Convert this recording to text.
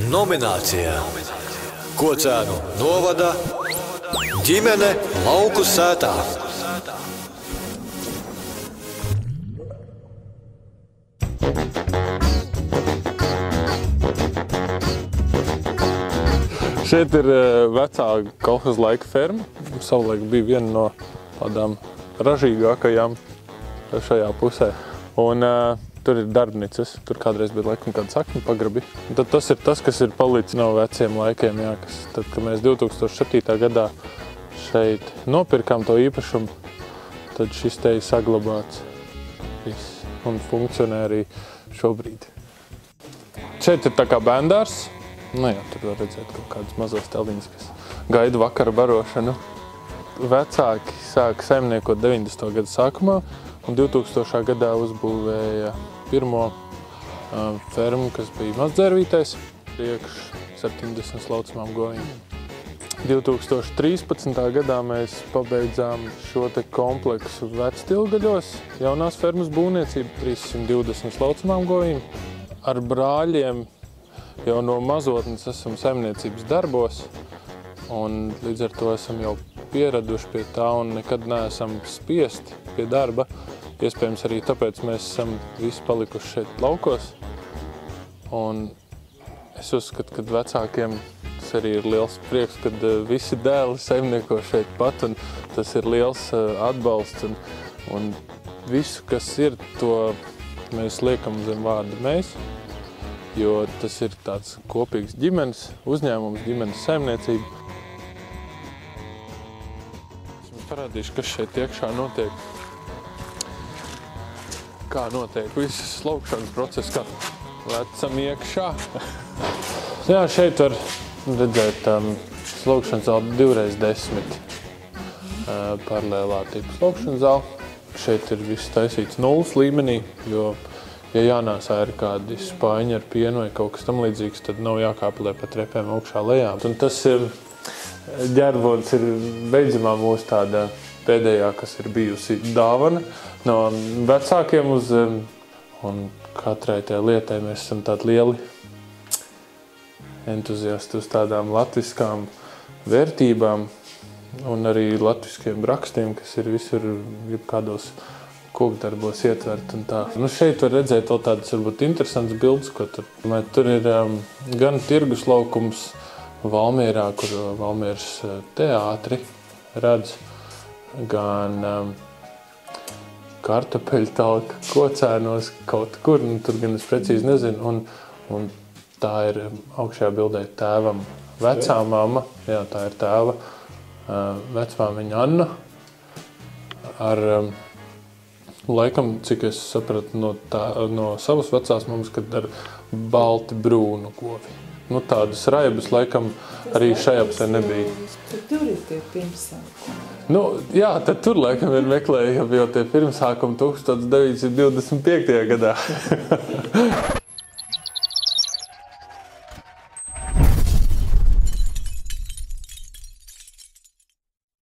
Nominācija Kocēnu novada ģimene Lauku sētā. Šeit ir vecā kolhoza laika ferma. Savulaik bija viena no tādām ražīgākajām šajā pusē. Un tur ir darbnīcas. Tur kādreiz bija laikam kādi sakņu pagrabi. Un tad tas ir tas, kas ir palicis no veciem laikiem. Jā, tad, kad mēs 2007. gadā šeit nopirkām to īpašumu, tad šis te ir saglabāts viss un funkcionē arī šobrīd. Šeit ir tā kā bērndārs. Nu jā, tur var redzēt kaut kādas mazas teliņas, kas gaida vakara barošanu. Vecāki sāka saimniekot 90. gada sākumā un 2000. gadā uzbūvēja pirmo fermu, kas bija mazdzērvītais, priekš 70 slaucamām govīm. 2013. gadā mēs pabeidzām šo te kompleksu Vectilgaļos, jaunās fermas būvniecību, 320 slaucamām govīm. Ar brāļiem jau no mazotnes esam saimniecības darbos, un līdz ar to esam jau pieraduši pie tā un nekad neesam spiesti pie darba. Iespējams arī tāpēc mēs esam visi palikuši šeit laukos. Un es uzskatu, ka vecākiem tas arī ir liels prieks, kad visi dēli saimnieko šeit pat, un tas ir liels atbalsts. Un visu, kas ir, to mēs liekam zem vārda mēs. Jo tas ir tāds kopīgs ģimenes uzņēmums, ģimenes saimniecība. Es jums parādīšu, kas šeit iekšā notiek. Kā notiek visas slaukšanas process, kā lecam iekšā. Jā, šeit var redzēt slaukšanas zāli 2x10 paralēlā tipa slaukšanas zāli. Šeit ir viss taisīts nulles līmenī, jo ja jānāsā ir kādi spaiņi ar pienu vai kaut kas tam līdzīgs, tad nav jākāpelē pa trepēm augšā lejā. Un tas ir, ģerbonis ir beidzamā mūsu tāda pēdējā, kas ir bijusi dāvana no vecākiem uz, un katrai tajā lietai mēs esam tādi lieli entuziasti uz tādām latviskām vērtībām un arī latviskiem rakstiem, kas ir visur jebkādos kokdarbos ietvert un tā. Nu, šeit var redzēt vēl tādas varbūt interesants bildes, ko tur. Tur ir gan tirgus laukums Valmierā, kur Valmieras teātri redz, gan kartupeļu talka Kocēnos kaut kur, nu, tur gan es precīzi nezinu, un tā ir augšējā bildē tēvam vecā mamma, jā, tā ir tēva vecmāmiņa Anna ar laikam, cik es sapratu no savas vecās mammas, kad ar balti brūnu govi. Nu, tādas raibas laikam arī šajā pusē nebija. Tad tur ir tie pirmsākumi. Nu, jā, tad tur laikam ir meklējami jau tie pirmsākumi 1925. gadā.